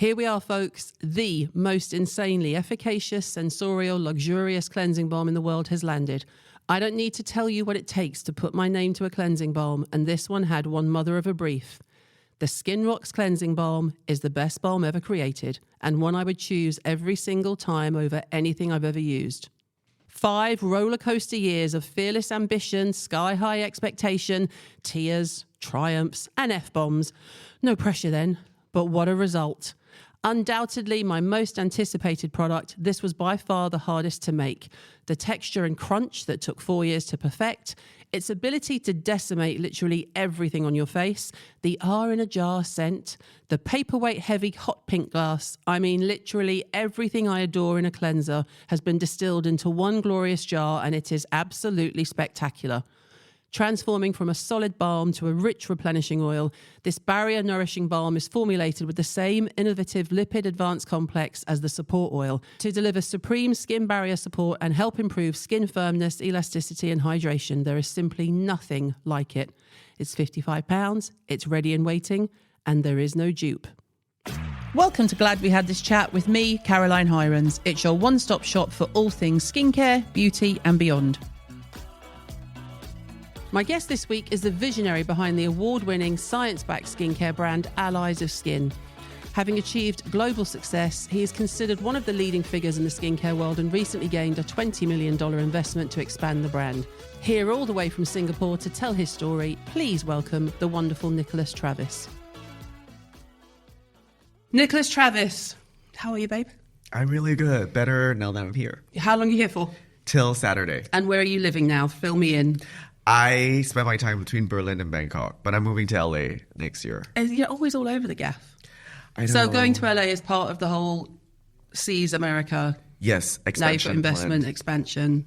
Here we are, folks. The most insanely efficacious, sensorial, luxurious cleansing balm in the world has landed. I don't need to tell you what it takes to put my name to a cleansing balm, and this one had one mother of a brief. The Skin Rocks Cleansing Balm is the best balm ever created, and one I would choose every single time over anything I've ever used. 5 rollercoaster years of fearless ambition, sky-high expectation, tears, triumphs, and F-bombs. No pressure then, but what a result. Undoubtedly my most anticipated product, this was by far the hardest to make. The texture and crunch that took 4 years to perfect, its ability to decimate literally everything on your face, the R in a jar scent, the paperweight heavy hot pink glass. I mean, literally everything I adore in a cleanser has been distilled into one glorious jar, and it is absolutely spectacular. Transforming from a solid balm to a rich replenishing oil, this barrier-nourishing balm is formulated with the same innovative lipid advanced complex as the support oil to deliver supreme skin barrier support and help improve skin firmness, elasticity and hydration. There is simply nothing like it. It's £55, it's ready and waiting, and there is no dupe. Welcome to Glad We Had This Chat with me, Caroline Hirons. It's your one-stop shop for all things skincare, beauty and beyond. My guest this week is the visionary behind the award-winning science-backed skincare brand Allies of Skin. Having achieved global success, he is considered one of the leading figures in the skincare world and recently gained a $20 million investment to expand the brand. Here all the way from Singapore to tell his story, please welcome the wonderful Nicolas Travis. Nicolas Travis, how are you, babe? I'm really good. Better now that I'm here. How long are you here for? Till Saturday. And where are you living now? Fill me in. I spent my time between Berlin and Bangkok, but I'm moving to LA next year. You're always all over the gaff. I know. So going to LA is part of the whole Seize America. Yes, expansion. Investment, plan. Expansion.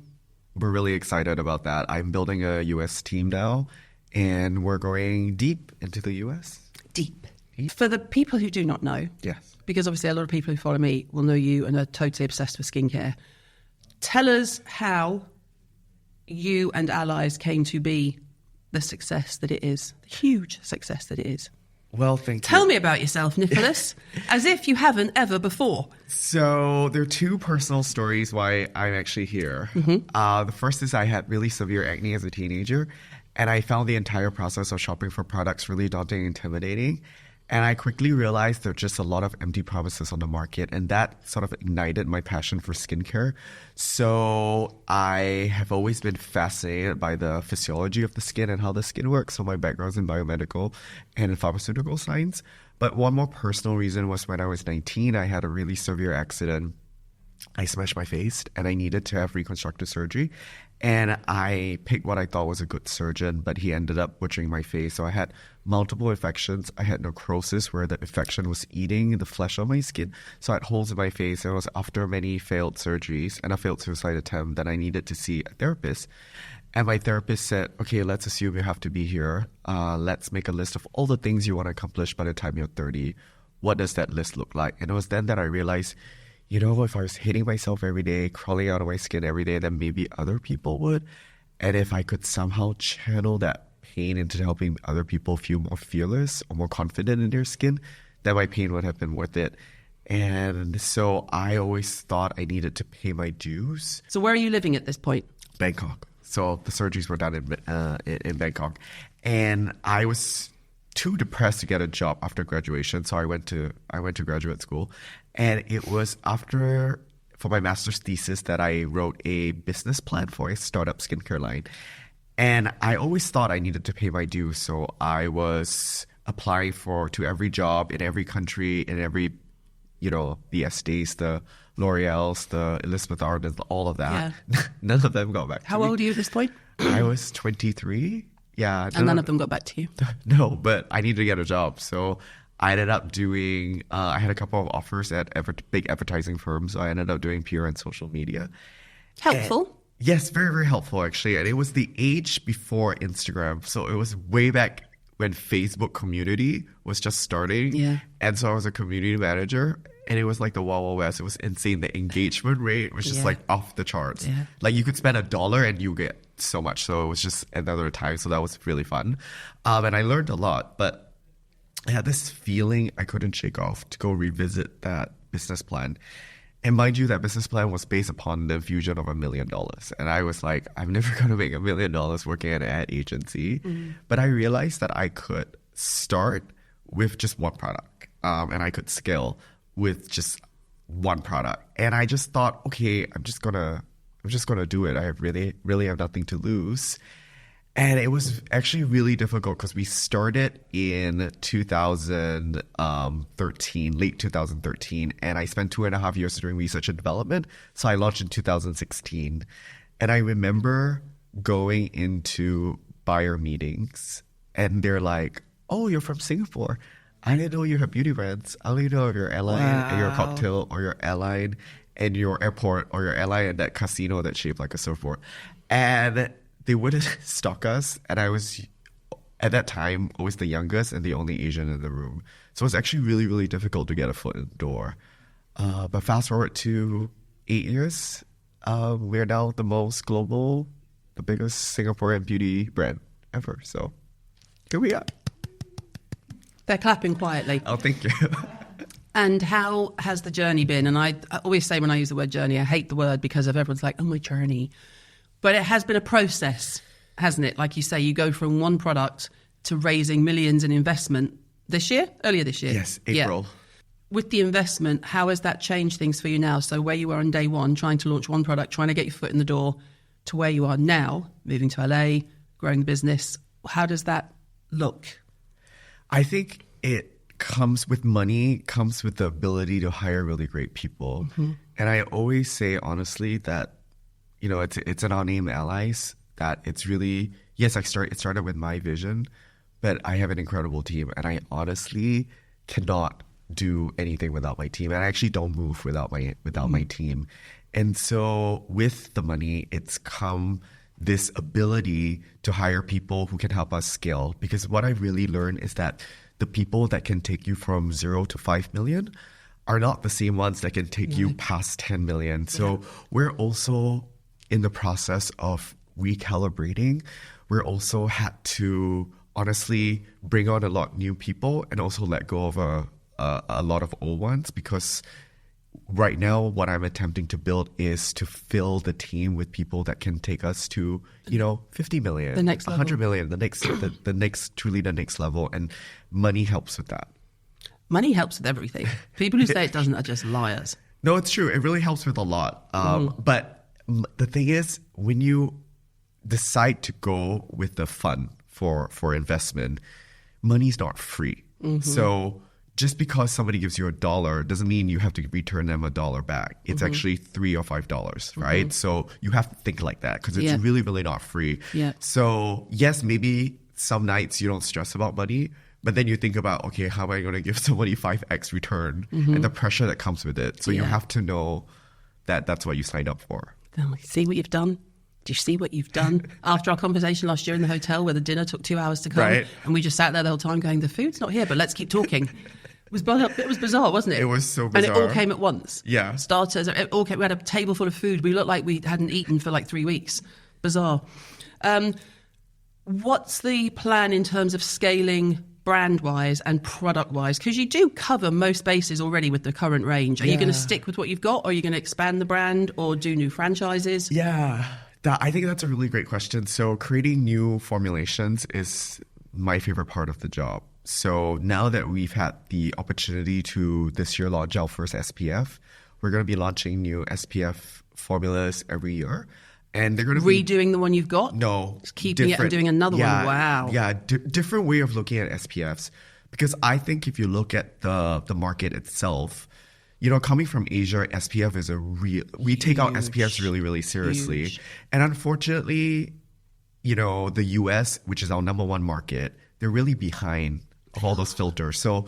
We're really excited about that. I'm building a U.S. team now, and we're going deep into the U.S. Deep. For the people who do not know, Yes. because obviously a lot of people who follow me will know you and are totally obsessed with skincare. Tell us how you and Allies came to be the success that it is, the huge success that it is. Well, thank you. Tell me about yourself, Nicolas, as if you haven't ever before. So there are 2 personal stories why I'm actually here. Mm-hmm. The first is I had really severe acne as a teenager, and I found the entire process of shopping for products really daunting and intimidating. And I quickly realized there are just a lot of empty promises on the market, and that sort of ignited my passion for skincare. So I have always been fascinated by the physiology of the skin and how the skin works. So my background's in biomedical and in pharmaceutical science. But one more personal reason was when I was 19, I had a really severe accident. I smashed my face and I needed to have reconstructive surgery. And I picked what I thought was a good surgeon, but he ended up butchering my face. So I had multiple infections. I had necrosis where the infection was eating the flesh on my skin. So I had holes in my face. It was after many failed surgeries and a failed suicide attempt that I needed to see a therapist. And my therapist said, okay, let's assume you have to be here. Let's make a list of all the things you want to accomplish by the time you're 30. What does that list look like? And it was then that I realized, you know, if I was hitting myself every day, crawling out of my skin every day, then maybe other people would. And if I could somehow channel that pain into helping other people feel more fearless or more confident in their skin, then my pain would have been worth it. And so I always thought I needed to pay my dues. So where are you living at this point? Bangkok. So the surgeries were done in Bangkok. And I was too depressed to get a job after graduation. So I went to graduate school. And it was for my master's thesis that I wrote a business plan for a startup skincare line. And I always thought I needed to pay my dues. So I was applying to every job in every country, in every, the Estes, the L'Oreal's, the Elizabeth Arden's, all of that. Yeah. None of them got back to me. How old are you at this point? I was 23. Yeah. And none of them got back to you? No, but I needed to get a job. So I ended up doing, I had a couple of offers at big advertising firms. So I ended up doing PR and social media. Helpful. Yes, very, very helpful, actually. And it was the age before Instagram. So it was way back when Facebook community was just starting. Yeah. And so I was a community manager. And it was like the Wild Wild West. It was insane. The engagement rate was just like off the charts. Yeah. Like you could spend $1 and you get so much. So it was just another time. So that was really fun. And I learned a lot. But I had this feeling I couldn't shake off to go revisit that business plan. And mind you, that business plan was based upon the infusion of $1 million. And I was like, I'm never going to make $1 million working at an ad agency. But I realized that I could start with just one product. And I could scale with just one product. And I just thought, okay, I'm just gonna do it. I really have nothing to lose. And it was actually really difficult because we started in 2013, late 2013, and I spent 2.5 years doing research and development. So I launched in 2016. And I remember going into buyer meetings and they're like, oh, you're from Singapore. I didn't know you have beauty brands. I only know of your airline and your cocktail, or your airline and your airport, or your airline and that casino that's shaped like a surfboard. And they wouldn't stock us. And I was, at that time, always the youngest and the only Asian in the room. So it was actually really, really difficult to get a foot in the door. But fast forward to 8 years, we're now the most global, the biggest Singaporean beauty brand ever. So here we are. They're clapping quietly. Oh, thank you. And how has the journey been? And I always say when I use the word journey, I hate the word because of everyone's like, oh, my journey. But it has been a process, hasn't it? Like you say, you go from one product to raising millions in investment earlier this year. Yes, April. Yeah. With the investment, how has that changed things for you now? So where you were on day one, trying to launch one product, trying to get your foot in the door, to where you are now, moving to LA, growing the business, how does that look? I think it comes with money, comes with the ability to hire really great people. Mm-hmm. And I always say, honestly, that it's in our name, allies, that it's really, yes, it started with my vision, but I have an incredible team. And I honestly cannot do anything without my team. And I actually don't move without my team. And so with the money, it's come this ability to hire people who can help us scale. Because what I really learned is that the people that can take you from 0 to 5 million are not the same ones that can take you past 10 million. So we're also in the process of recalibrating. We're also had to honestly bring on a lot of new people and also let go of a lot of old ones, because right now what I'm attempting to build is to fill the team with people that can take us to 50 million, the next level. 100 million, the next truly the next level. And money helps with that. Money helps with everything. People who say it doesn't are just liars. No, it's true. It really helps with a lot. But the thing is, when you decide to go with the fund for investment, money's not free. Mm-hmm. So just because somebody gives you $1 doesn't mean you have to return them $1 back. It's actually $3 or $5, right? Mm-hmm. So you have to think like that, because it's really, really not free. Yeah. So yes, maybe some nights you don't stress about money, but then you think about, okay, how am I going to give somebody 5x return, and the pressure that comes with it. So you have to know that that's what you signed up for. See what you've done? Do you see what you've done? After our conversation last year in the hotel where the dinner took 2 hours to come, and we just sat there the whole time going, the food's not here, but let's keep talking. It was bizarre, wasn't it? It was so bizarre. And it all came at once. Yeah. Starters, it all came. We had a table full of food. We looked like we hadn't eaten for like 3 weeks. Bizarre. What's the plan in terms of scaling brand-wise and product-wise? Because you do cover most bases already with the current range. Are you going to stick with what you've got, or are you going to expand the brand or do new franchises? Yeah, I think that's a really great question. So creating new formulations is my favorite part of the job. So now that we've had the opportunity to this year launch our first SPF, we're going to be launching new SPF formulas every year. And they're going to be redoing the one you've got? No. Just keeping it and doing another one. Wow. Yeah, different way of looking at SPFs. Because I think if you look at the market itself, coming from Asia, SPF is we take out SPFs really, really seriously. Huge. And unfortunately, the US, which is our number one market, they're really behind all those filters. So,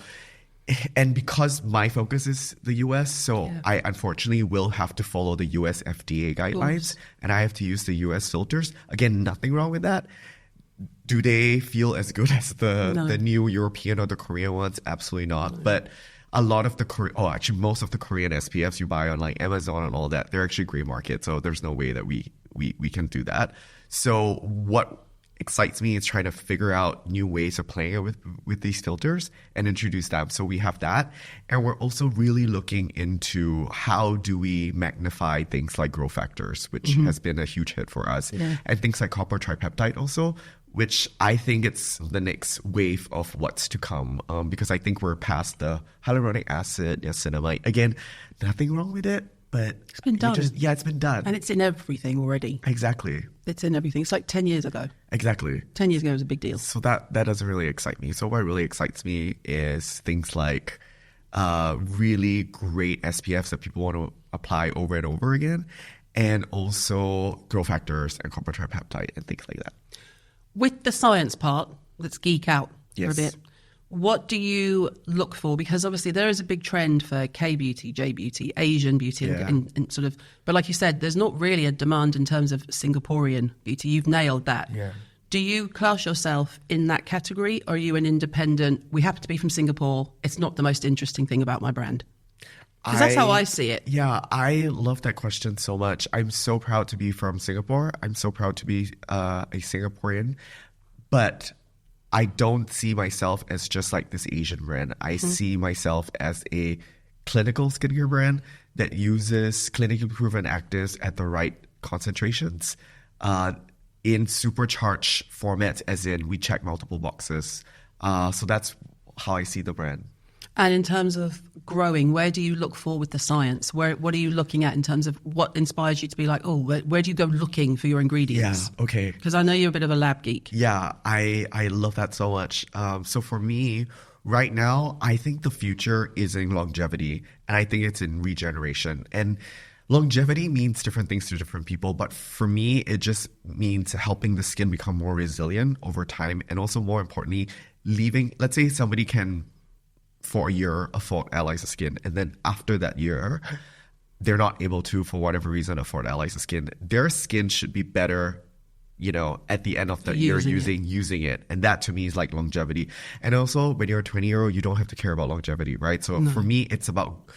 and because my focus is the US, so I unfortunately will have to follow the US FDA guidelines, and I have to use the US filters. Again, nothing wrong with that. Do they feel as good as the new European or the Korean ones? Absolutely not. No. But a lot of most of the Korean SPFs you buy on like Amazon and all that, they're actually gray market. So there's no way that we can do that. So what excites me is trying to figure out new ways of playing with these filters and introduce them. So we have that. And we're also really looking into how do we magnify things like growth factors, which has been a huge hit for us. Yeah. And things like copper tripeptide also, which I think it's the next wave of what's to come, because I think we're past the hyaluronic acid, niacinamide. Again, nothing wrong with it, but it's been done. It's been done. And it's in everything already. Exactly. It's in everything. It's like 10 years ago. Exactly. 10 years ago was a big deal. So that doesn't really excite me. So what really excites me is things like really great SPFs that people want to apply over and over again, and also growth factors and copper tripeptide and things like that. With the science part, let's geek out for a bit. What do you look for? Because obviously there is a big trend for K-beauty, J-beauty, Asian beauty, and sort of, but like you said, there's not really a demand in terms of Singaporean beauty. You've nailed that. Yeah. Do you class yourself in that category, or are you an independent, we happen to be from Singapore, it's not the most interesting thing about my brand? Because that's how I see it. Yeah, I love that question so much. I'm so proud to be from Singapore. I'm so proud to be a Singaporean. But I don't see myself as just like this Asian brand. I see myself as a clinical skincare brand that uses clinically proven actives at the right concentrations in supercharged formats, as in we check multiple boxes. So that's how I see the brand. And in terms of growing, where do you look for with the science? What are you looking at in terms of what inspires you to be like, oh, where do you go looking for your ingredients? Yeah, okay. Because I know you're a bit of a lab geek. Yeah, I love that so much. So for me, right now, I think the future is in longevity, and I think it's in regeneration. And longevity means different things to different people, but for me, it just means helping the skin become more resilient over time, and also more importantly, let's say somebody can, for a year, afford Ally's skin, and then after that year, they're not able to, for whatever reason, afford Ally's skin. Their skin should be better, at the end of the year using it. And that to me is like longevity. And also, when you're a 20-year-old, you don't have to care about longevity, right? So for me, it's about,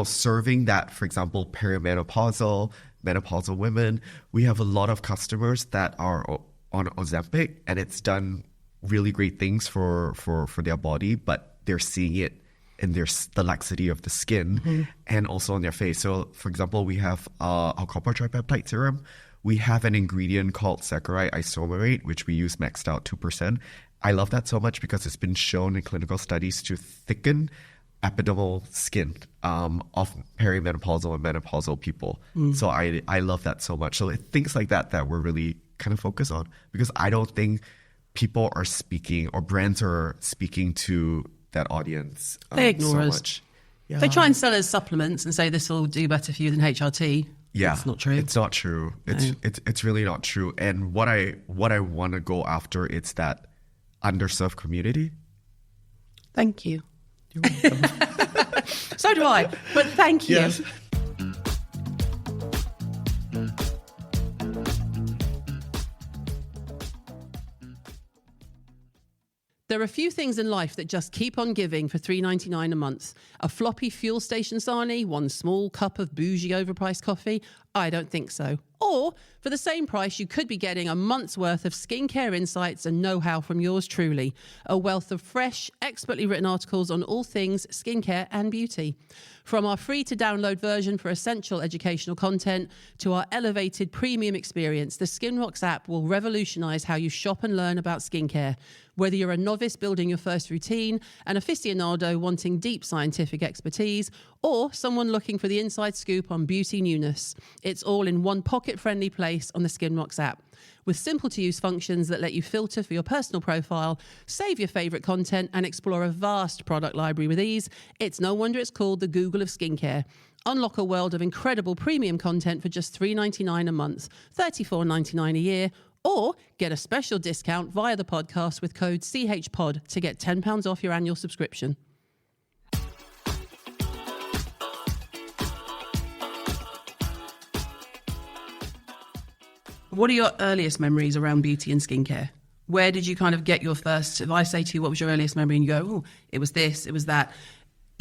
serving that, for example, perimenopausal, menopausal women. We have a lot of customers that are on Ozempic, and it's done really great things for their body, but they're seeing it in the laxity of the skin and also on their face. So, for example, we have our copper tripeptide serum. We have an ingredient called saccharide isomerate, which we use maxed out 2%. I love that so much because it's been shown in clinical studies to thicken epidermal skin of perimenopausal and menopausal people. So I love that so much. So it's things like that we're really kind of focused on, because I don't think people are speaking, or brands are speaking to that audience. They ignore us. Much. Yeah. They try and sell us supplements and say this will do better for you than HRT. Yeah, it's not true. It's not true. It's really not true. And what I want to go after, it's that underserved community. Thank you. You're welcome. So do I. But thank you. Yes. There are a few things in life that just keep on giving for $3.99 a month. A floppy fuel station sarnie, one small cup of bougie overpriced coffee? I don't think so. Or, for the same price, you could be getting a month's worth of skincare insights and know-how from yours truly. A wealth of fresh, expertly written articles on all things skincare and beauty. From our free-to-download version for essential educational content to our elevated premium experience, the Skin Rocks app will revolutionize how you shop and learn about skincare. Whether you're a novice building your first routine, an aficionado wanting deep scientific expertise, or someone looking for the inside scoop on beauty newness, it's all in one pocket-friendly place on the Skin Rocks app. With simple-to-use functions that let you filter for your personal profile, save your favourite content, and explore a vast product library with ease, it's no wonder it's called the Google of skincare. Unlock a world of incredible premium content for just $3.99 a month, $34.99 a year, or get a special discount via the podcast with code CHPOD to get £10 off your annual subscription. What are your earliest memories around beauty and skincare? Where did you kind of get your first, if I say to you, what was your earliest memory? And you go, oh, it was this, it was that.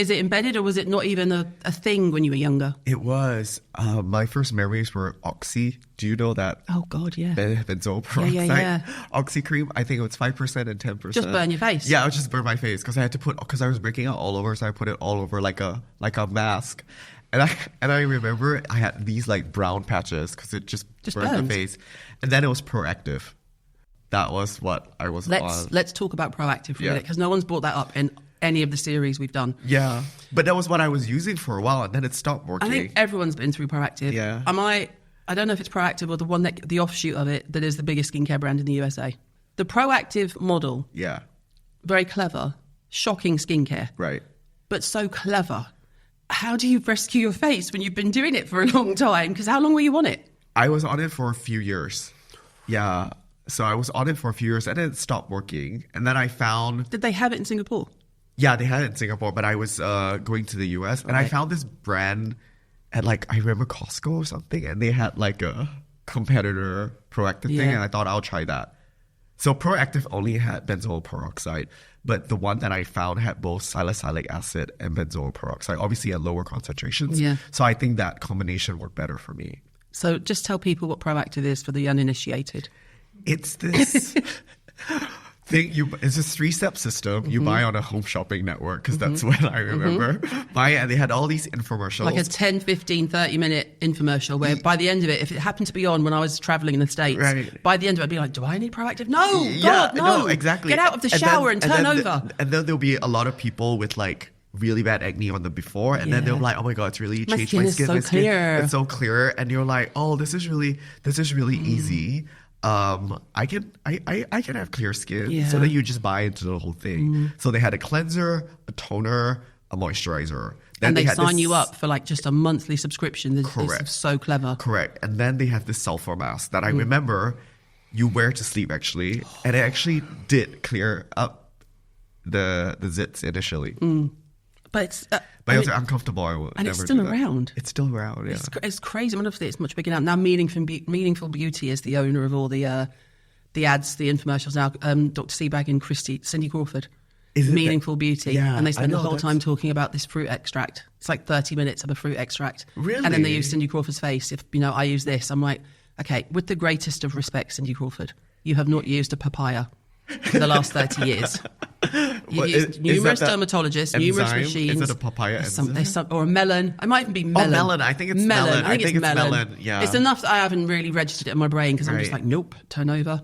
Is it embedded or was it not even a thing when you were younger? It was. My first memories were Oxy. Do you know that? Oh, God, yeah. Benzoyl peroxide. Yeah. Oxy cream. I think it was 5% and 10%. Just burn your face. Yeah, I would just burn my face because I had to because I was breaking out all over, so I put it all over like a mask. And I remember I had these like brown patches because it just burned the face. And then it was Proactive. That was what I was on. Let's talk about Proactive for a minute because no one's brought that up in any of the series we've done. Yeah, but that was what I was using for a while, and then it stopped working. I think everyone's been through Proactive. Yeah. I don't know if it's Proactive or the offshoot of it that is the biggest skincare brand in the USA. The Proactive model. Yeah. Very clever, shocking skincare. Right. But so clever. How do you rescue your face when you've been doing it for a long time? Because how long were you on it? I was on it for a few years. Yeah. So I was on it for a few years and then it stopped working. And then I found... Did they have it in Singapore? Yeah, they had it in Singapore, but I was going to the US and I found this brand at like, I remember Costco or something, and they had like a competitor Proactive thing, and I thought I'll try that. So Proactive only had benzoyl peroxide, but the one that I found had both salicylic acid and benzoyl peroxide, obviously at lower concentrations. Yeah. So I think that combination worked better for me. So just tell people what Proactive is for the uninitiated. It's this... It's a 3-step system you buy on a home shopping network because that's when I remember buying it, and they had all these infomercials. Like a 10, 15, 30-minute infomercial where by the end of it, if it happened to be on when I was traveling in the States, by the end of it, I'd be like, do I need Proactive? No, God, no. Exactly. Get out of the shower and turn over. And then there'll be a lot of people with like really bad acne on the before, and then they're like, oh my God, it's really changed my skin. My skin is so clear. It's so clear. And you're like, oh, this is really easy. I can have clear skin. So then you just buy into the whole thing. So they had a cleanser, a toner, a moisturizer. Then and they sign you up for like just a monthly subscription. Correct. It's so clever. Correct. And then they have this sulfur mask that I remember you wear to sleep actually. And it actually did clear up the zits initially. But it's... But it was uncomfortable. And it's still around. It's still around, yeah. It's crazy. Honestly, it's much bigger now. Now, Meaningful Beauty is the owner of all the ads, the infomercials now. Dr. Seabag and Cindy Crawford. Meaningful Beauty. Yeah, and they spend the whole time talking about this fruit extract. It's like 30 minutes of a fruit extract. Really? And then they use Cindy Crawford's face. If, I use this, I'm like, okay, with the greatest of respect, Cindy Crawford, you have not used a papaya for the last 30 years. You've used numerous dermatologists, numerous machines. Is it a papaya enzyme? Or a melon. It might even be melon. Oh, melon. I think it's melon. I think it's melon. Yeah. It's enough that I haven't really registered it in my brain because I'm just like, nope, turn over.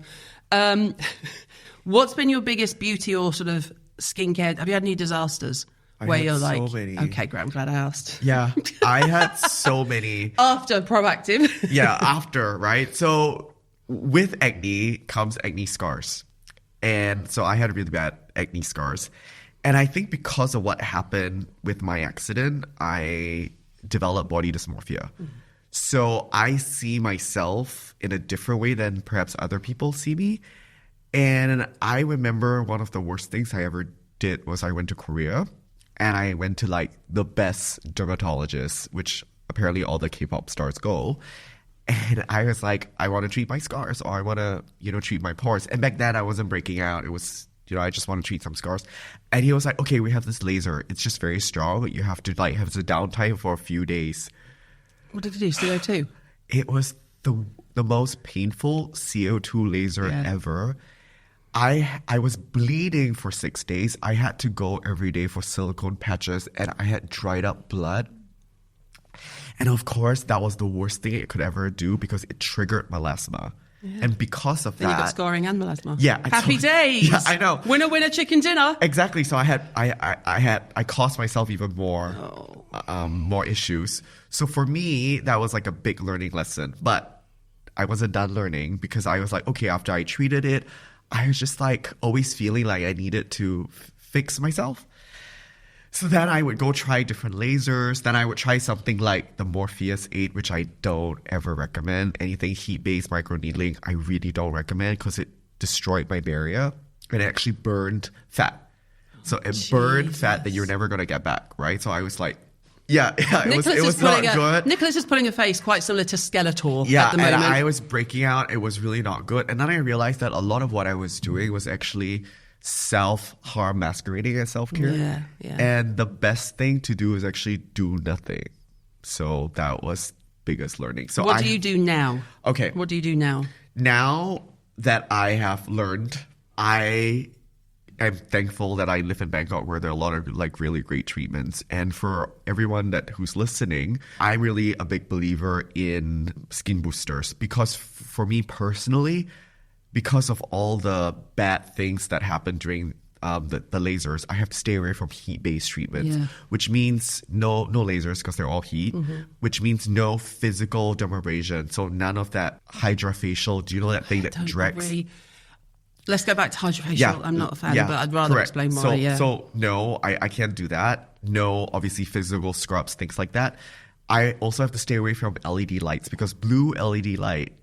What's been your biggest beauty or sort of skincare? Have you had any disasters? Where you're like, so many. Okay, great, I'm glad I asked. Yeah, I had so many. After Proactive. Yeah, after, right? So with acne comes acne scars. And so I had really bad acne scars. And I think because of what happened with my accident, I developed body dysmorphia. So I see myself in a different way than perhaps other people see me. And I remember one of the worst things I ever did was I went to Korea and I went to like the best dermatologist, which apparently all the K-pop stars go. And I was like, I want to treat my scars or I want to, treat my pores. And back then I wasn't breaking out. It was, I just want to treat some scars. And he was like, okay, we have this laser. It's just very strong. You have to like have the downtime for a few days. What did it do? CO2? It was the most painful CO2 laser ever. I was bleeding for 6 days. I had to go every day for silicone patches and I had dried up blood. And of course, that was the worst thing it could ever do because it triggered melasma. Yeah. And because of that... Then you got scarring and melasma. Yeah. Happy days! Yeah, I know. Winner, winner, chicken dinner. Exactly. So I caused myself even more issues. So for me, that was like a big learning lesson. But I wasn't done learning because I was like, okay, after I treated it, I was just like always feeling like I needed to fix myself. So then I would go try different lasers. Then I would try something like the Morpheus 8, which I don't ever recommend. Anything heat-based microneedling, I really don't recommend because it destroyed my barrier. And it actually burned fat. So it burned fat that you're never going to get back, right? So I was like, it was not good. Nicolas is putting a face quite similar to Skeletor at the moment. And I was breaking out. It was really not good. And then I realized that a lot of what I was doing was actually self-harm masquerading as self-care. Yeah. And the best thing to do is actually do nothing. So that was biggest learning. So what do you do now? Okay. What do you do now? Now that I have learned, I am thankful that I live in Bangkok where there are a lot of like really great treatments. And for everyone who's listening, I'm really a big believer in skin boosters because for me personally, because of all the bad things that happen during the lasers, I have to stay away from heat-based treatments, which means no lasers because they're all heat, which means no physical dermabrasion. So none of that hydrofacial. Do you know that thing that drags? Let's go back to hydrofacial. I'm not a fan, but I'd rather explain why. So no, I can't do that. No, obviously physical scrubs, things like that. I also have to stay away from LED lights because blue LED light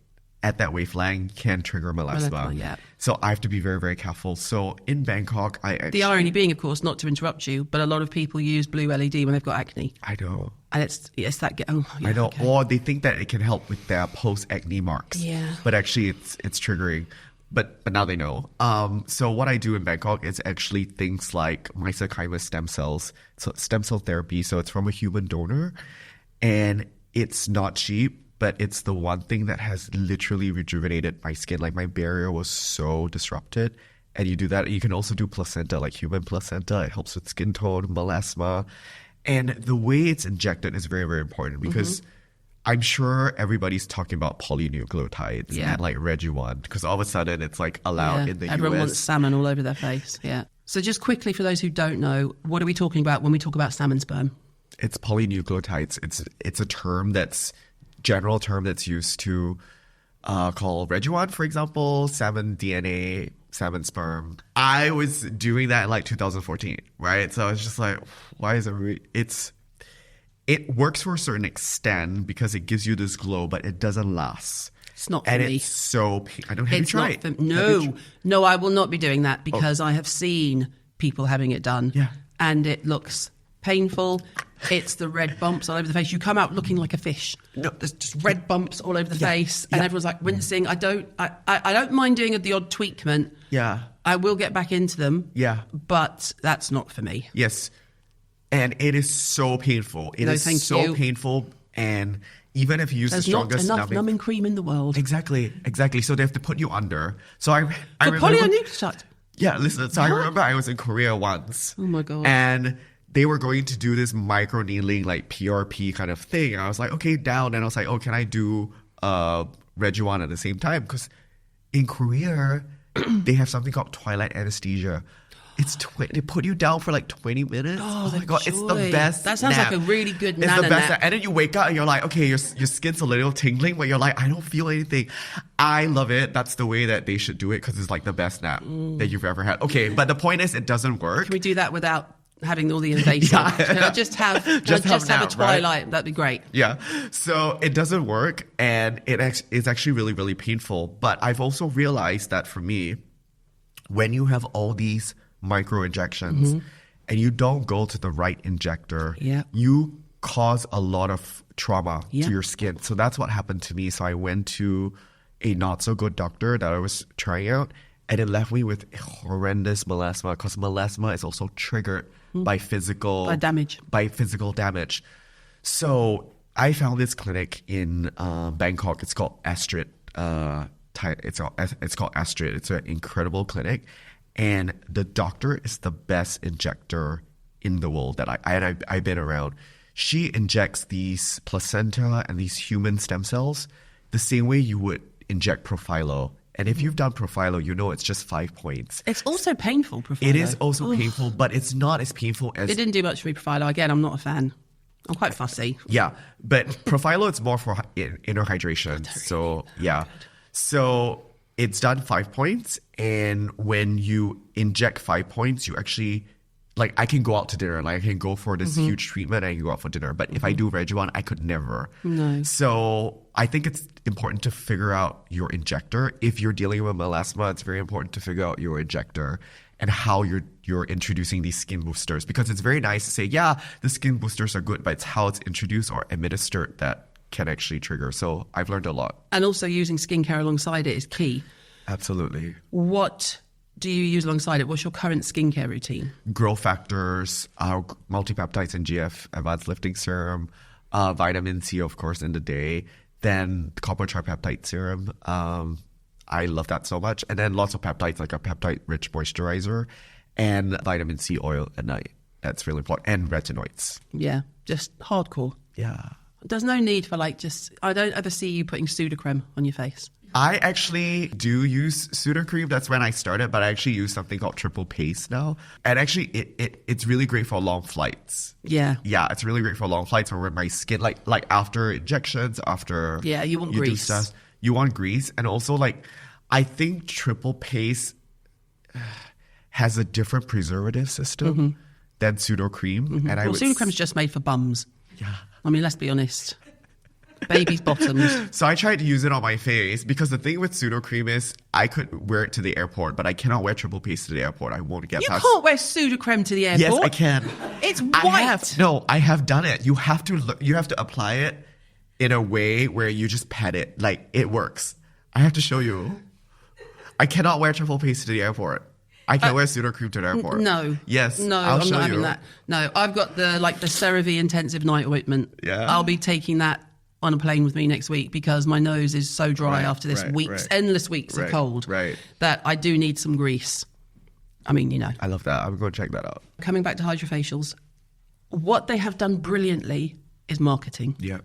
at that wavelength can trigger melasma. So I have to be very, very careful. So in Bangkok, the irony being, of course, not to interrupt you, but a lot of people use blue LED when they've got acne. I know. And it's that. I know. Okay. Or they think that it can help with their post-acne marks. Yeah. But actually, it's triggering. But now they know. So what I do in Bangkok is actually things like mesenchymal stem cells, so stem cell therapy. So it's from a human donor, and it's not cheap. But it's the one thing that has literally rejuvenated my skin. Like my barrier was so disrupted. And you do that. You can also do placenta, like human placenta. It helps with skin tone, melasma. And the way it's injected is very, very important because I'm sure everybody's talking about polynucleotides and like Rejuvan because all of a sudden it's like allowed in the US. Everyone wants salmon all over their face. Yeah. So just quickly for those who don't know, what are we talking about when we talk about salmon sperm? It's polynucleotides. It's a general term that's used to call Rejuvan, for example, salmon DNA, salmon sperm. I was doing that in like 2014, right? So it's just like, why is it works for a certain extent because it gives you this glow, but it doesn't last. It's not for me. It's so I don't have you tried. No, I will not be doing that because I have seen people having it done. Yeah. And it looks painful. It's the red bumps all over the face. You come out looking like a fish. No, there's just red bumps all over the face, and everyone's like wincing. I don't mind doing the odd tweakment. Yeah, I will get back into them. Yeah, but that's not for me. Yes, and it is so painful. It is so painful, and even if you use the strongest not enough numbing cream in the world. Exactly. So they have to put you under. So I remember. Polynucleotides. Yeah, listen. So I remember I was in Korea once. Oh my god. And they were going to do this micro needling, like PRP kind of thing. And I was like, okay, down. And I was like, oh, can I do Rejuvan at the same time? Because in Korea, they have something called twilight anesthesia. They put you down for like 20 minutes. Oh my god, it's the best. That sounds like a really good nap. It's the best nap. And then you wake up and you're like, okay, your skin's a little tingling, but you're like, I don't feel anything. I love it. That's the way that they should do it because it's like the best nap that you've ever had. Okay, but the point is, it doesn't work. Can we do that without having all the invasive? Can I just have a twilight? Right? That'd be great. Yeah. So it doesn't work, and it's actually really, really painful. But I've also realized that for me, when you have all these micro injections and you don't go to the right injector, you cause a lot of trauma to your skin. So that's what happened to me. So I went to a not so good doctor that I was trying out, and it left me with horrendous melasma because melasma is also triggered by physical damage. So I found this clinic in Bangkok. It's called Astrid. It's called Astrid. It's an incredible clinic. And the doctor is the best injector in the world that I've been around. She injects these placenta and these human stem cells the same way you would inject Profilo. And if you've done Profilo, you know it's just 5 points. It's also painful, Profilo. It is also painful, but it's not as painful as... It didn't do much for me, Profilo. Again, I'm not a fan. I'm quite fussy. Yeah, but Profilo, it's more for inner hydration. So, yeah. So it's done 5 points. And when you inject 5 points, you actually... Like, I can go out to dinner. Like, I can go for this huge treatment and I can go out for dinner. But if I do Rejuvan, I could never. No. So I think it's important to figure out your injector. If you're dealing with melasma, it's very important to figure out your injector and how you're introducing these skin boosters. Because it's very nice to say, yeah, the skin boosters are good, but it's how it's introduced or administered that can actually trigger. So I've learned a lot. And also using skincare alongside it is key. Absolutely. What do you use alongside it? What's your current skincare routine? Growth factors, multipeptides and GF advanced lifting serum, vitamin C, of course, in the day. Then copper tripeptide serum. I love that so much. And then lots of peptides, like a peptide-rich moisturizer and vitamin C oil at night. That's really important. And retinoids. Yeah, just hardcore. Yeah. There's no need for I don't ever see you putting Sudocreme on your face. I actually do use Sudocreme. That's when I started, but I actually use something called Triple Paste now. And actually, it's really great for long flights. Yeah. Yeah, it's really great for long flights or with my skin, like after injections, after you want grease. Do stuff. You want grease. And also, I think Triple Paste has a different preservative system than Sudocreme. Mm-hmm. And Sudocreme's just made for bums. Yeah. I mean, let's be honest. Baby's bottoms. So I tried to use it on my face because the thing with Sudocreme is I could wear it to the airport, but I cannot wear Triple Paste to the airport. I won't get past. You can't wear Sudocreme to the airport. Yes, I can. It's white. I have done it. You have to apply it in a way where you just pat it. Like, it works. I have to show you. I cannot wear Triple Paste to the airport. I can wear Sudocreme to the airport. No. Yes. No, I'm not having that. No, I've got the CeraVe Intensive Night Ointment. Yeah. I'll be taking that on a plane with me next week because my nose is so dry after this endless weeks of cold that I do need some grease. I mean, you know. I love that. I'm going to check that out. Coming back to hydrofacials, what they have done brilliantly is marketing. Yeah.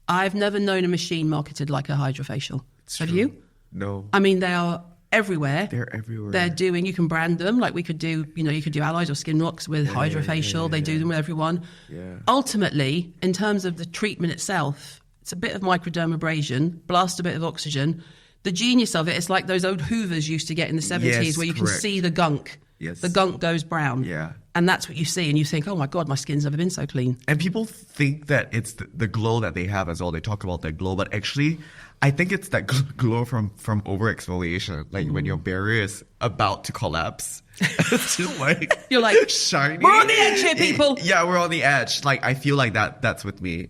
I've never known a machine marketed like a hydrofacial. Have you? No. I mean, they are everywhere. They're everywhere. They're doing, you can brand them. Like we could do, you could do Alloys or Skin Rocks with hydrofacial. They do them with everyone. Yeah. Ultimately, in terms of the treatment itself, it's a bit of microdermabrasion, blast a bit of oxygen. The genius of it, it's like those old Hoovers used to get in the 70s where you can see the gunk. Yes. The gunk goes brown. Yeah. And that's what you see. And you think, oh my God, my skin's never been so clean. And people think that it's the glow that they have as well. They talk about that glow, but actually, I think it's that glow from over-exfoliation. Like when your barrier is about to collapse. It's just like... You're like, shiny. We're on the edge here, people. Yeah, we're on the edge. Like, I feel like that's with me.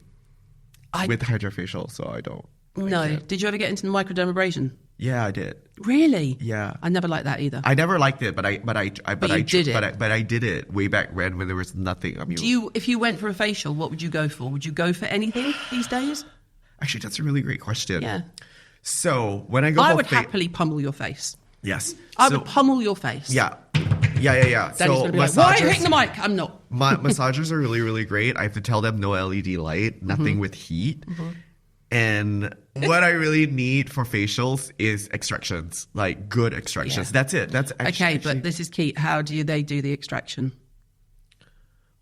With hydrofacial, so I don't. No. Did you ever get into the microdermabrasion? Yeah, I did. Really? Yeah. I never liked that either. I never liked it, but I did it way back when there was nothing. I mean, if you went for a facial, what would you go for? Would you go for anything these days? Actually, that's a really great question. Yeah. So when I go, I would happily pummel your face. Yes. I would pummel your face. Yeah. Danny's gonna be like, why are you hitting the mic? I'm not. Massagers are really, really great. I have to tell them no LED light, nothing with heat. Mm-hmm. And what I really need for facials is extractions, like good extractions. Yeah. That's it. That's actually, but this is key. How do they do the extraction?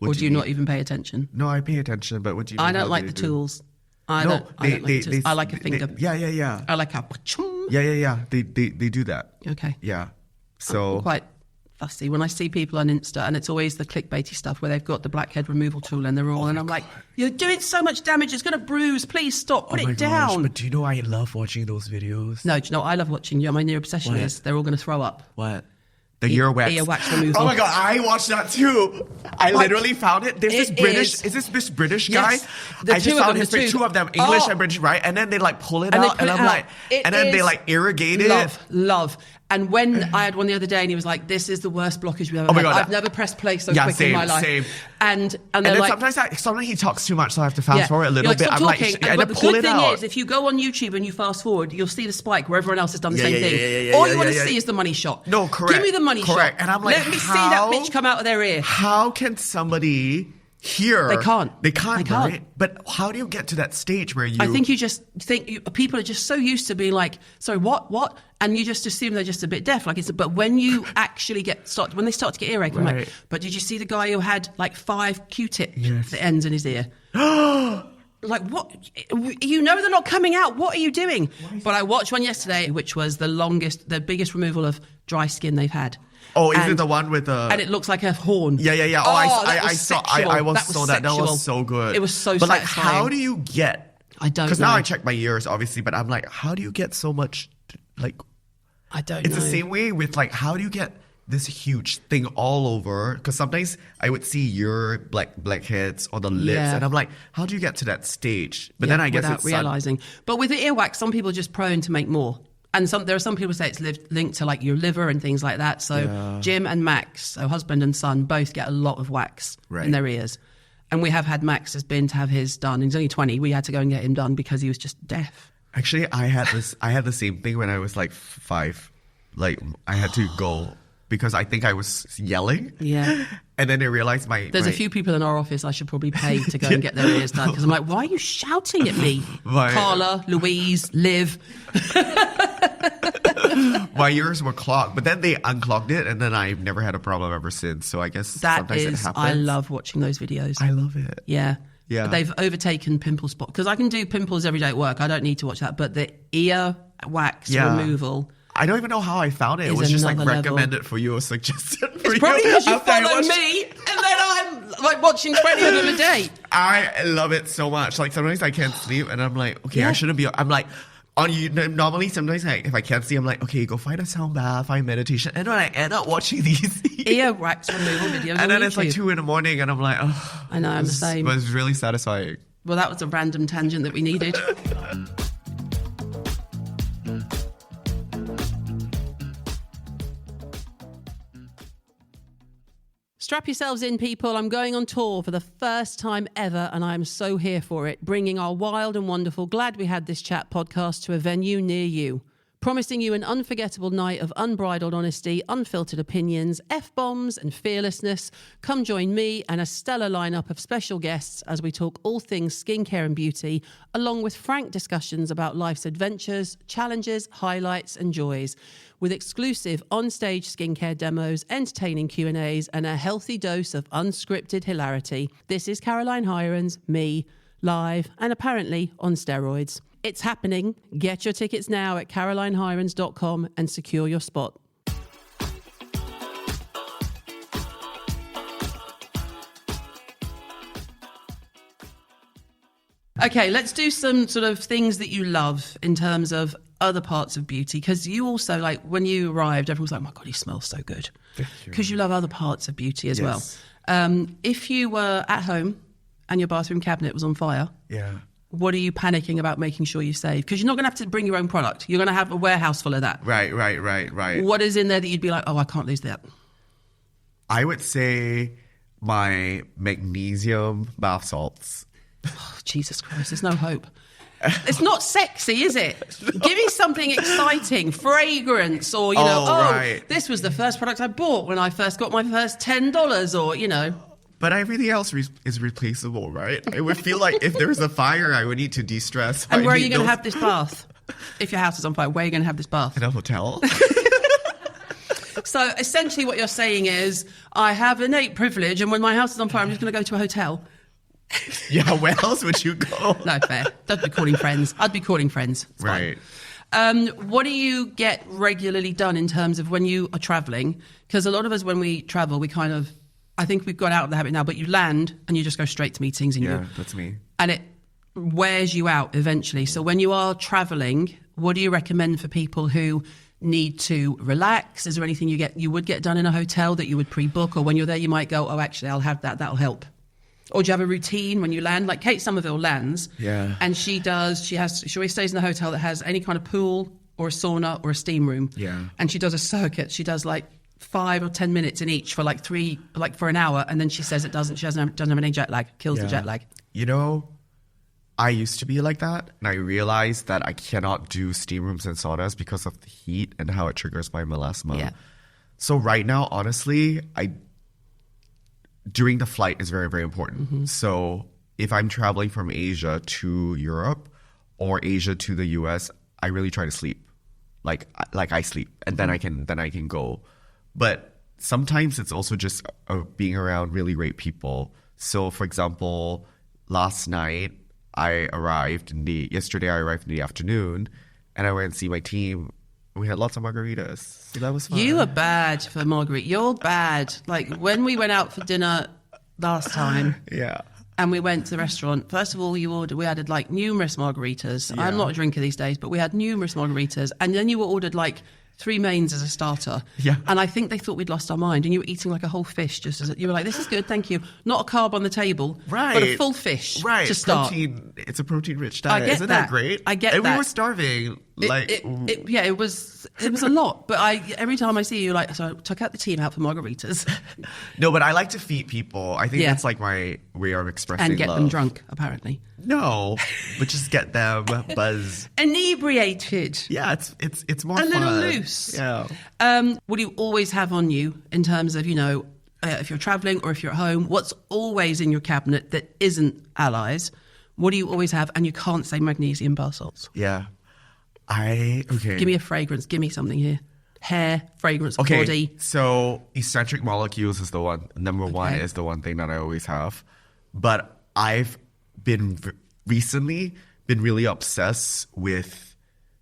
Or do you not even pay attention? No, I pay attention, but what do you mean? I don't like the tools. I don't like the tools. I like a finger. Yeah. I like a... Yeah. They do that. Okay. Yeah. So... I'm quite fussy when I see people on Insta, and it's always the clickbaity stuff where they've got the blackhead removal tool and they're all, and I'm like, you're doing so much damage, it's going to bruise, please stop, put it down. Gosh, but do you know I love watching those videos? No, do you know I love watching? My new obsession is they're all going to throw up. What? The earwax removal. Oh my God, I watched that too. I literally found it. There's this British guy? Yes. I just found two of them, English and British, right? And then they like pull it out, and I'm like, and then they like irrigate it. Love. And when I had one the other day, and he was like, "This is the worst blockage we've ever had. I've never pressed play so quick in my life." Same. And then like, sometimes he talks too much, so I have to fast forward a little bit. I'm talking, like, but the good thing is, if you go on YouTube and you fast forward, you'll see the spike where everyone else has done the same thing. All you want to see is the money shot. No, correct. Give me the money shot. And I'm like, let me see that bitch come out of their ear. How can somebody here? They can't. Right? But how do you get to that stage where you... I think you just think people are just so used to being like, sorry, what? And you just assume they're just a bit deaf. But when you actually when they start to get earache, I'm like, but did you see the guy who had like 5 Q-tip ends in his ear? Like, what? You know they're not coming out. What are you doing? But I watched one yesterday, which was the biggest removal of dry skin they've had. Oh, is it the one with the... And it looks like a horn. Yeah. Oh, I saw that. That was so good. It was so But like, satisfying. how do you get... I don't know. Because now I check my ears, obviously, but I'm like, how do you get so much... Like, I don't know. It's the same way with like, how do you get this huge thing all over? Because sometimes I would see your blackheads on the lips, and I'm like, how do you get to that stage? But then I guess without it's realizing. But with the earwax, some people are just prone to make more. And there are some people who say it's linked to like your liver and things like that. So Jim and Max, so husband and son, both get a lot of wax in their ears. And we have had Max has been to have his done. He's only 20. We had to go and get him done because he was just deaf. Actually, I had the same thing when I was like 5. Like I had to go because I think I was yelling. Yeah. And then I realized There's a few people in our office I should probably pay to go and get their ears done because I'm like, why are you shouting at me? Carla, Louise, Liv. My ears were clogged, but then they unclogged it, and then I've never had a problem ever since. So I guess sometimes it happens. I love watching those videos. I love it. Yeah. Yeah. They've overtaken pimple spot because I can do pimples every day at work. I don't need to watch that. But the ear wax removal. I don't even know how I found it. It was just like recommended for you or suggested for you. It's probably because you follow me and then I'm like watching 20 of them a day. I love it so much. Like sometimes I can't sleep and I'm like, okay, I shouldn't be. I'm like, normally sometimes if I can't sleep, I'm like, okay, go find a sound bath, find meditation. And then I end up watching these ear wax removal videos. And then it's like 2 a.m. and I'm like, oh. I know, I'm the same. But it's really satisfying. Well, that was a random tangent that we needed. Strap yourselves in, people. I'm going on tour for the first time ever, and I'm so here for it, bringing our wild and wonderful Glad We Had This Chat podcast to a venue near you. Promising you an unforgettable night of unbridled honesty, unfiltered opinions, F-bombs and fearlessness. Come join me and a stellar lineup of special guests as we talk all things skincare and beauty, along with frank discussions about life's adventures, challenges, highlights and joys, with exclusive on-stage skincare demos, entertaining Q&As and a healthy dose of unscripted hilarity. This is Caroline Hirons, me, live and apparently on steroids. It's happening. Get your tickets now at carolinehirons.com and secure your spot. Okay, let's do some sort of things that you love in terms of other parts of beauty, because you also, like, when you arrived, everyone was like, oh my God, you smell so good. Because you love other parts of beauty as well. If you were at home and your bathroom cabinet was on fire, what are you panicking about making sure you save? Because you're not going to have to bring your own product. You're going to have a warehouse full of that. Right. What is in there that you'd be like, oh, I can't lose that? I would say my magnesium bath salts. Oh, Jesus Christ, there's no hope. It's not sexy, is it? Give me something exciting, fragrance, or, you know, this was the first product I bought when I first got my first $10, or, you know. But everything else is replaceable, right? It would feel like if there's a fire, I would need to de-stress. And where are you going to have this bath? If your house is on fire, where are you going to have this bath? In a hotel. So essentially what you're saying is, I have innate privilege, and when my house is on fire, I'm just going to go to a hotel. Yeah, where else would you go? No, fair. Don't be calling friends. I'd be calling friends. It's right. Fine. What do you get regularly done in terms of when you are traveling? Because a lot of us, when we travel, we kind of, I think we've got out of the habit now, but you land and you just go straight to meetings. And that's me. And it wears you out eventually. So when you are traveling, what do you recommend for people who need to relax? Is there anything you would get done in a hotel that you would pre-book? Or when you're there, you might go, oh, actually, I'll have that. That'll help. Or do you have a routine when you land? Like Kate Somerville lands, and she always stays in a hotel that has any kind of pool or a sauna or a steam room. Yeah. And she does a circuit. She does like 5 or 10 minutes in each for for an hour, and then she says doesn't have any jet lag, kills the jet lag. You know, I used to be like that, and I realized that I cannot do steam rooms and saunas because of the heat and how it triggers my melasma. Yeah. So right now, honestly, during the flight is very, very important. Mm-hmm. So if I'm traveling from Asia to Europe or Asia to the US, I really try to sleep. Like I sleep, and then I can go. But sometimes it's also just being around really great people. So for example, last night yesterday I arrived in the afternoon, and I went and see my team. We had lots of margaritas. So that was fun. You are bad for margarita. You're bad. Like when we went out for dinner last time. Yeah. And we went to the restaurant. First of all, we added like numerous margaritas. Yeah. I'm not a drinker these days, but we had numerous margaritas. And then you ordered like 3 mains as a starter. Yeah. And I think they thought we'd lost our mind. And you were eating like a whole fish. You were like, this is good, thank you. Not a carb on the table, right? But a full fish to start. It's a protein-rich diet. I get Isn't that great? I get and that. We were starving. It was a lot. But every time I see you, like, so I took out the team out for margaritas. No, but I like to feed people. I think that's like my way of expressing and get love. them drunk, apparently. No, but just get them buzzed. Inebriated. Yeah, it's more a fun. little loose. Yeah. What do you always have on you in terms of, if you're traveling or if you're at home? What's always in your cabinet that isn't Allies? What do you always have? And you can't say magnesium bath salts. Yeah. Okay. Give me a fragrance. Give me something here. Hair, fragrance, Okay, body. so eccentric molecules is the one. Number one is the one thing that I always have. But I've been recently really obsessed with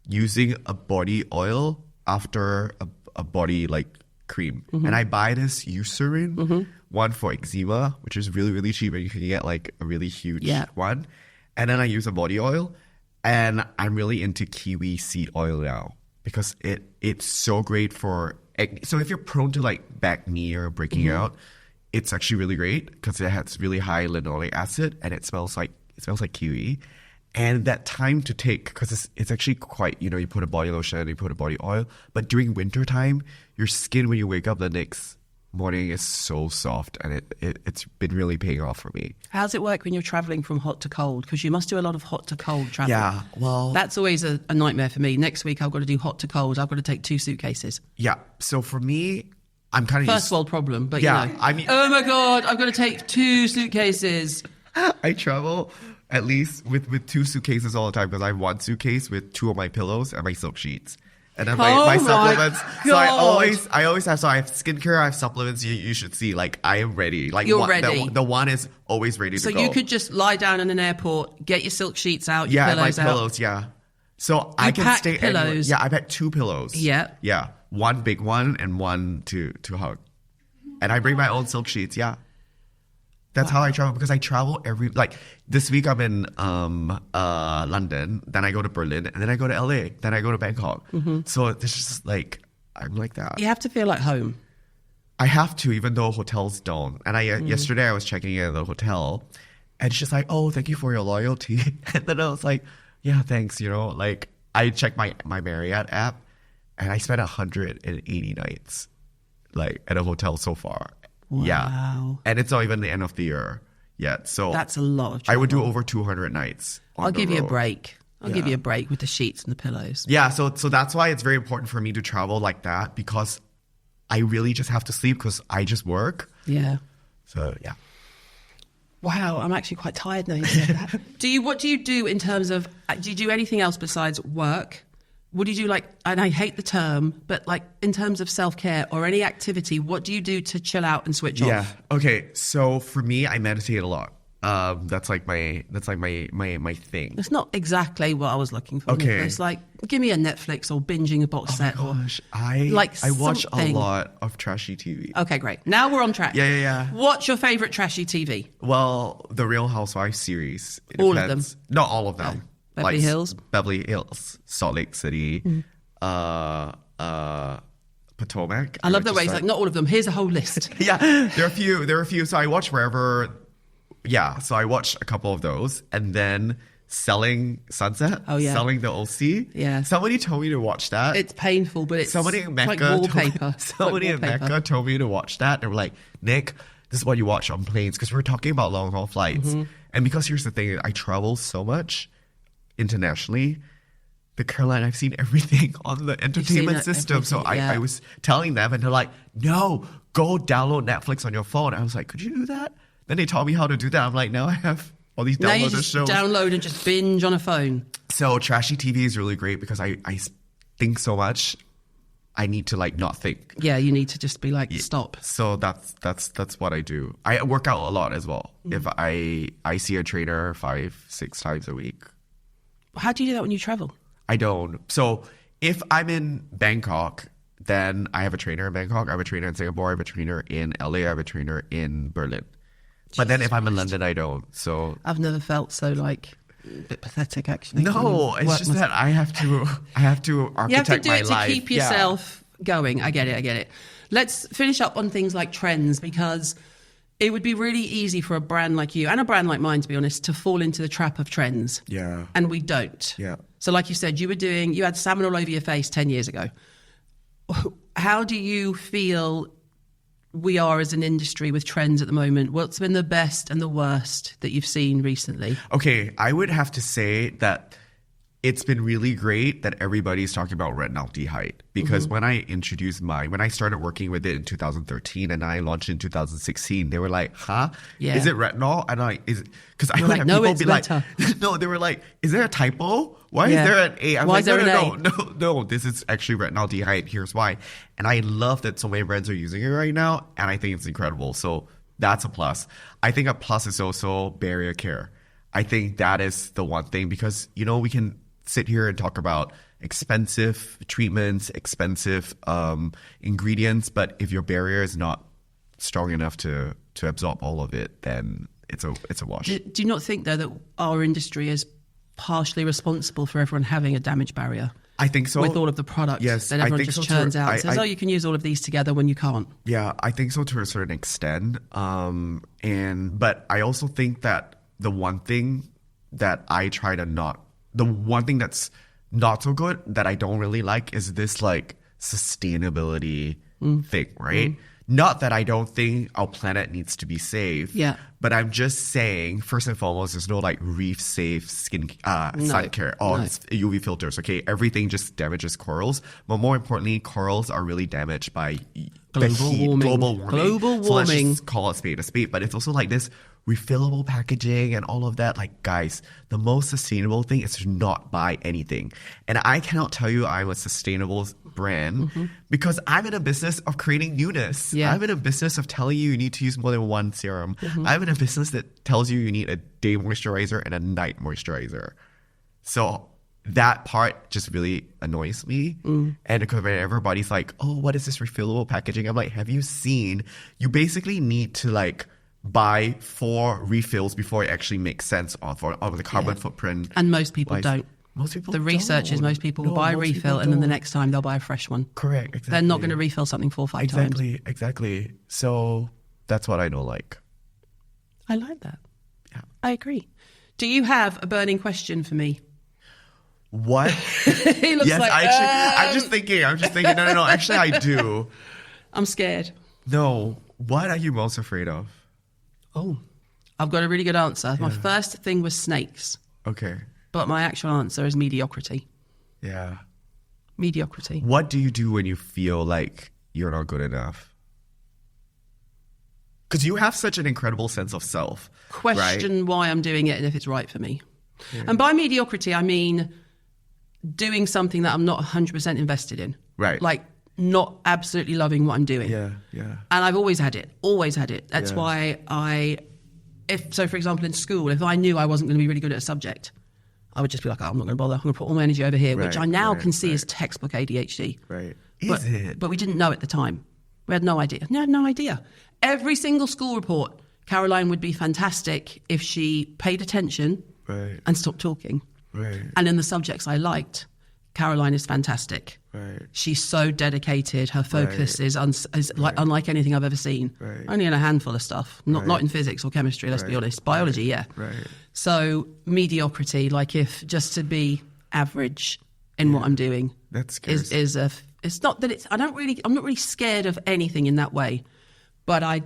using a body oil after a body like cream. And I buy this Eucerin one for eczema, which is really, really cheap, and you can get like a really huge one. And then I use a body oil, and I'm really into kiwi seed oil now because it's so great for acne. So if you're prone to like back knee or breaking out, it's actually really great because it has really high linoleic acid and it smells like kiwi. And that time to take, because it's actually quite, you put a body lotion and you put a body oil, but during winter time, your skin when you wake up the next morning is so soft, and it's been really paying off for me. How does it work when you're traveling from hot to cold? Because you must do a lot of hot to cold travel. Yeah, well, that's always a nightmare for me. Next week I've got to do hot to cold. I've got to take 2 suitcases. Yeah, so for me, I'm kind of first world problem, but I mean, oh my god, I've got to take 2 suitcases. I travel at least with 2 suitcases all the time because I have 1 suitcase with 2 of my pillows and my silk sheets. And then my supplements. So I always have. So I have skincare. I have supplements. You should see. Like I am ready. Like you're ready. The one is always ready to go. So you could just lie down in an airport, get your silk sheets out, your pillows my pillows. Yeah. So I can stay pillows. Anywhere. Yeah, I pack 2 pillows. Yeah. Yeah, 1 big one and 1 to hug. And I bring my own silk sheets. Yeah. That's how I travel, because I travel this week I'm in London, then I go to Berlin, and then I go to LA, then I go to Bangkok. So it's just like, I'm like that. You have to feel like home. I have to, even though hotels don't. And yesterday I was checking in at the hotel, and it's just like, oh, thank you for your loyalty. And then I was like, yeah, thanks. Like I checked my Marriott app, and I spent 180 nights like at a hotel so far. Wow. Yeah. And it's not even the end of the year yet. So that's a lot of travel. I would do over 200 nights. I'll give you a break. I'll give you a break with the sheets and the pillows. Yeah. So that's why it's very important for me to travel like that, because I really just have to sleep because I just work. Yeah. So, yeah. Wow. I'm actually quite tired now. You said that. What do you do in terms of, do you do anything else besides work? What do you do, and I hate the term, but in terms of self-care or any activity, what do you do to chill out and switch off? Yeah. Okay. So for me, I meditate a lot. That's like my thing. It's not exactly what I was looking for. Okay. It's like, give me a Netflix or binging a box set. Oh my gosh. I watch a lot of trashy TV. Okay, great. Now we're on track. Yeah. What's your favorite trashy TV? Well, the Real Housewives series. All of them? Not all of them. Beverly Hills? Beverly Hills, Salt Lake City, Potomac. I love the way he's not all of them. Here's a whole list. Yeah, there are a few. So I watch wherever. Yeah, so I watch a couple of those, and then Selling Sunset. Oh yeah, Selling the OC. Yeah, somebody told me to watch that. It's painful, but it's somebody in Mecca. Like wallpaper. Somebody in Mecca told me to watch that. They were like, Nick, this is what you watch on planes, because we're talking about long haul flights, and because here's the thing, I travel so much internationally, the Caroline, I've seen everything on the entertainment system. So I was telling them, and they're like, no, go download Netflix on your phone. I was like, could you do that? Then they taught me how to do that. I'm like, now I have all these downloaded shows. Now you just download and just binge on a phone. So trashy TV is really great because I think so much. I need to not think. Yeah, you need to just be stop. So that's what I do. I work out a lot as well. If I see a trainer 5-6 times a week. How do you do that when you travel? I don't. So if I'm in Bangkok, then I have a trainer in Bangkok. I have a trainer in Singapore. I have a trainer in LA. I have a trainer in Berlin. But then if I'm in London, I don't. So I've never felt so a bit pathetic, actually. No, it's just that I have to architect my life. You have to do it to keep yourself going. I get it. Let's finish up on things like trends, because it would be really easy for a brand like you and a brand like mine, to be honest, to fall into the trap of trends. Yeah. And we don't. Yeah. So like you said, you had salmon all over your face 10 years ago. How do you feel we are as an industry with trends at the moment? What's been the best and the worst that you've seen recently? Okay, I would have to say that it's been really great that everybody's talking about retinaldehyde because when I introduced when I started working with it in 2013 and I launched in 2016, they were like, huh? Yeah. Is it retinol? And I, because I would like, have no, people it's be better. like, no, they were like, is there a typo? Why Yeah. is there an A? I'm Why like, is there no, an no, A? no, this is actually retinaldehyde. Here's why. And I love that so many brands are using it right now. And I think it's incredible. So that's a plus. I think a plus is also barrier care. I think that is the one thing because, you know, we can sit here and talk about expensive treatments, expensive ingredients, but if your barrier is not strong enough to absorb all of it, then it's a wash. Do you not think, though, that our industry is partially responsible for everyone having a damage barrier? I think so. With all of the products Yes, that I everyone think just so churns too. out and says, you can use all of these together when you can't. Yeah, I think so to a certain extent. But I also think that the one thing that's not so good that I don't really like is this like sustainability thing, right? Not that I don't think our planet needs to be safe. Yeah. But I'm just saying, first and foremost, there's no like reef safe sun care or UV filters. Okay, everything just damages corals. But more importantly, corals are really damaged by Global warming. So let's just call a spade. But it's also like this refillable packaging and all of that. Like, guys, the most sustainable thing is to not buy anything. And I cannot tell you I'm a sustainable brand because I'm in a business of creating newness. Yeah. I'm in a business of telling you need to use more than one serum. I'm in a business that tells you need a day moisturizer and a night moisturizer. So that part just really annoys me. And because everybody's like, oh, what is this refillable packaging? I'm like, have you seen? You basically need to like buy 4 refills before it actually makes sense of the carbon footprint. And most people don't. Most people The research is most people will buy a refill and then the next time they'll buy a fresh one. Correct, exactly. They're not going to refill something 4 or 5 times. Exactly. So that's what I don't like. I like that. Yeah. I agree. Do you have a burning question for me? What? He looks Yes, like, I'm just thinking. No. Actually, I do. I'm scared. No. What are you most afraid of? Oh, I've got a really good answer. My first thing was snakes, Okay. but my actual answer is mediocrity. Yeah. Mediocrity. What do you do when you feel like you're not good enough? Because you have such an incredible sense of self. Question why I'm doing it and if it's right for me. Yeah. And by mediocrity, I mean doing something that I'm not 100% invested in. Right. Like not absolutely loving what I'm doing. Yeah. And I've always had it. That's why for example, in school, if I knew I wasn't going to be really good at a subject, I would just be like, I'm not going to bother. I'm going to put all my energy over here, which I now can see is textbook ADHD. Right. But we didn't know at the time. We had no idea. No idea. Every single school report, Caroline would be fantastic if she paid attention and stopped talking. Right. And in the subjects I liked, Caroline is fantastic. Right. She's so dedicated. Her focus is like unlike anything I've ever seen. Right. Only in a handful of stuff. Not in physics or chemistry, let's be honest. Biology, yeah. Right. So mediocrity, like if just to be average in what I'm doing, That's scary. It's not that I'm not really scared of anything in that way, but I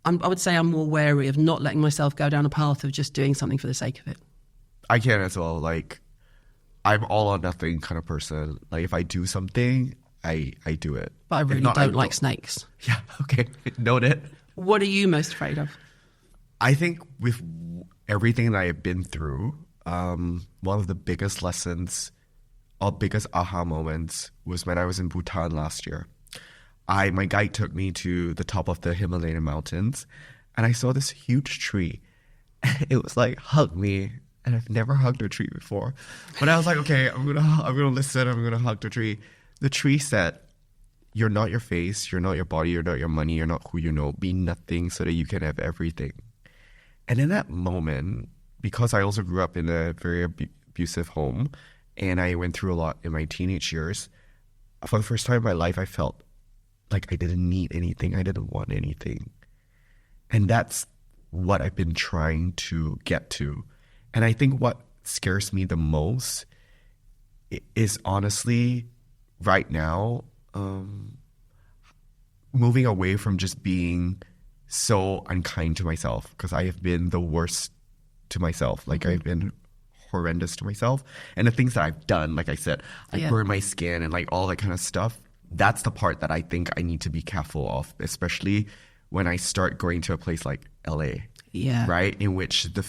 would say I'm more wary of not letting myself go down a path of just doing something for the sake of it. I can as well. Like, I'm all or nothing kind of person. Like, if I do something, I do it. But I really don't like snakes. Yeah, okay. Noted. What are you most afraid of? I think with everything that I've been through, one of the biggest lessons or biggest aha moments was when I was in Bhutan last year. My guide took me to the top of the Himalayan mountains, and I saw this huge tree. It was like, hug me. And I've never hugged a tree before. But I was like, okay, I'm gonna listen, I'm gonna hug the tree. The tree said, you're not your face, you're not your body, you're not your money, you're not who you know. Be nothing so that you can have everything. And in that moment, because I also grew up in a very abusive home, and I went through a lot in my teenage years, for the first time in my life, I felt like I didn't need anything, I didn't want anything. And that's what I've been trying to get to. And I think what scares me the most is honestly right now moving away from just being so unkind to myself, because I have been the worst to myself. Like I've been horrendous to myself, and the things that I've done, like I said, I burn my skin and like all that kind of stuff. That's the part that I think I need to be careful of, especially when I start going to a place like LA. Yeah. Right? In which the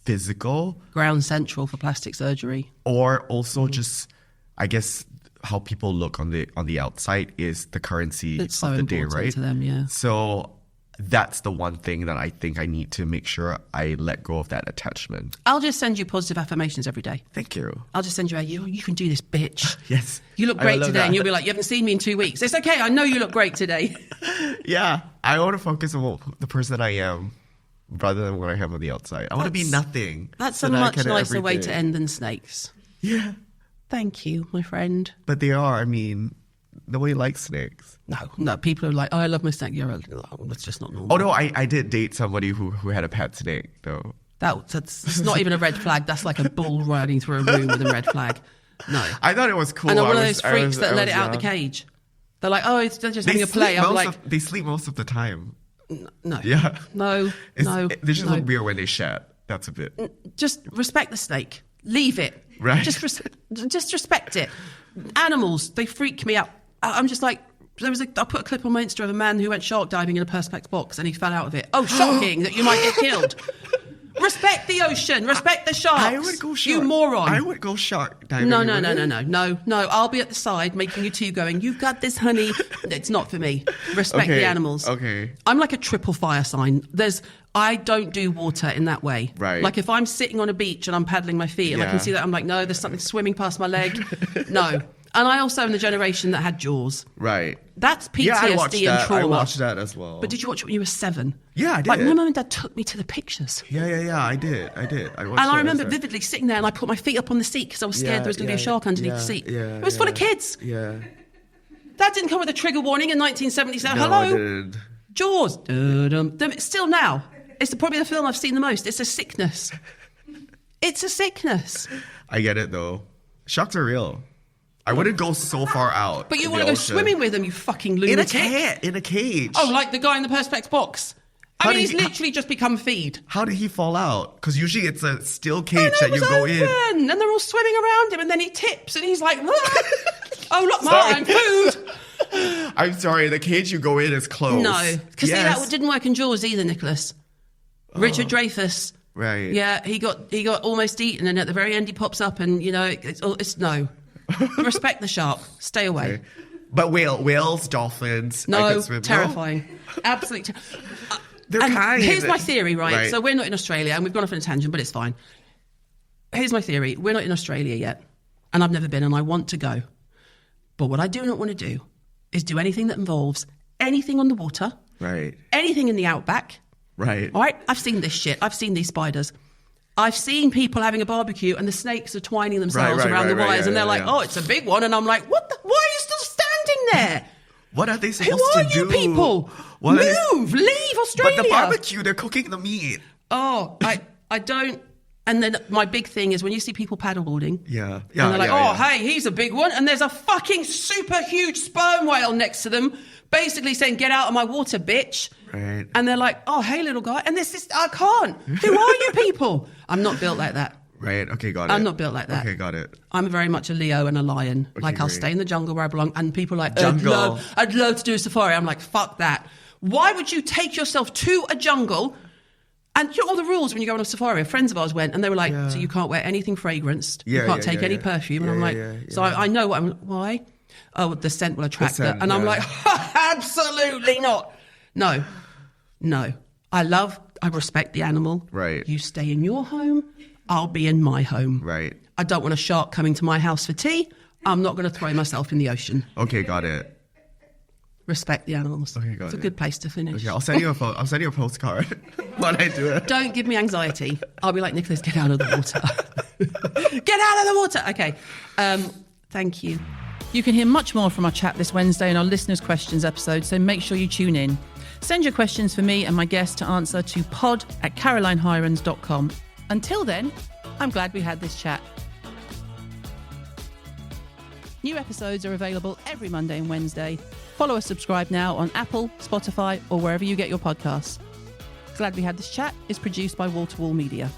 physical... Ground central for plastic surgery. Or also just, I guess, how people look on the outside is the currency It's so of the day, important right? to them, yeah. So that's the one thing that I think I need to make sure I let go of that attachment. I'll just send you positive affirmations every day. Thank you. I'll just send you you can do this, bitch. Yes. You look great today. And you'll be like, you haven't seen me in 2 weeks. It's okay. I know you look great today. Yeah. I want to focus on the person that I am rather than what I have on the outside. I want to be nothing. That's so a that much nicer way to end than snakes. Yeah. Thank you, my friend. But they are, I mean, nobody likes snakes. No. People are like, oh, I love my snake. You're like, oh, that's just not normal. Oh, no, I did date somebody who had a pet snake, though. That's not even a red flag. That's like a bull riding through a room with a red flag. No. I thought it was cool. And they're one of those freaks that let it out the cage. They're like, oh, they're just having a play. I'm like, they sleep most of the time. No. Yeah. No. They just look weird when they shed. That's a bit. Just respect the snake. Leave it. Right. Just respect it. Animals, they freak me out. I'm just like, I put a clip on my Insta of a man who went shark diving in a Perspex box and he fell out of it. Oh, shocking that you might get killed. Respect the ocean. Respect the sharks. I would go shark. You moron. I would go shark diving. No. I'll be at the side making you two going, you've got this, honey. It's not for me. Respect the animals. Okay. I'm like a triple fire sign. I don't do water in that way. Right. Like if I'm sitting on a beach and I'm paddling my feet and I can see that, I'm like, no, there's something swimming past my leg. No. And I also am the generation that had Jaws. Right. That's PTSD and trauma. I watched that as well. But did you watch it when you were 7? Yeah, I did. Like my mum and dad took me to the pictures. Yeah, I did. I remember vividly sitting there and I put my feet up on the seat because I was scared there was going to be a shark underneath the seat. It was full of kids. Yeah. That didn't come with a trigger warning in 1977. No, Hello? it didn't. Jaws. Still now. It's probably the film I've seen the most. It's a sickness. It's a sickness. I get it, though. Sharks are real. I wouldn't go so far out. But you want to go swimming with them, you fucking lunatic. In a cage. Oh, like the guy in the Perspex box. He's literally just become feed. How did he fall out? Because usually it's a steel cage that you go in. And they're all swimming around him, and then he tips, and he's like, oh, look, I'm food. I'm sorry, the cage you go in is closed. No, because that didn't work in Jaws either, Nicholas. Richard Dreyfuss. Right. Yeah, he got almost eaten, and at the very end he pops up, and it's no. Respect the shark. Stay away. Okay. But whales, dolphins. No, terrifying. Absolutely. They're kind. Here's my theory, right? So we're not in Australia, and we've gone off on a tangent, but it's fine. Here's my theory. We're not in Australia yet, and I've never been, and I want to go. But what I do not want to do is do anything that involves anything on the water. Right. Anything in the outback. Right. All right? I've seen this shit. I've seen these spiders. I've seen people having a barbecue and the snakes are twining themselves around the wires and they're like, oh, it's a big one. And I'm like, why are you still standing there? What are they supposed Who to do? Who are you people? Move! Leave Australia! But the barbecue, they're cooking the meat. Oh, I don't... And then my big thing is when you see people paddleboarding. Yeah. And they're like, hey, he's a big one. And there's a fucking super huge sperm whale next to them basically saying, get out of my water, bitch. Right. And they're like, oh, hey, little guy. And this is, I can't. Who are you people? I'm not built like that. Right. Okay, got it. I'm not built like that. Okay, got it. I'm very much a Leo and a lion. Okay, like, I'll great. stay in the jungle where I belong. And people are like, Jungle. I'd love to do a safari. I'm like, fuck that. Why would you take yourself to a jungle? And you know all the rules when you go on a safari. Friends of ours went and they were like, so you can't wear anything fragranced. You can't take any perfume. And I'm like, so I know what why? Oh, the scent will attract her. And I'm like, absolutely not. No. I respect the animal. Right. You stay in your home. I'll be in my home. Right. I don't want a shark coming to my house for tea. I'm not going to throw myself in the ocean. Okay, got it. Respect the animals. Okay, got it. It's a good place to finish. Okay, I'll send you a postcard when I do it. Don't give me anxiety. I'll be like, Nicholas, get out of the water. Get out of the water. Okay. Thank you. You can hear much more from our chat this Wednesday in our listeners' questions episode, so make sure you tune in. Send your questions for me and my guest to answer to pod@carolinehirons.com. Until then, I'm glad we had this chat. New episodes are available every Monday and Wednesday. Follow or subscribe now on Apple, Spotify, or wherever you get your podcasts. Glad We Had This Chat is produced by Wall to Wall Media.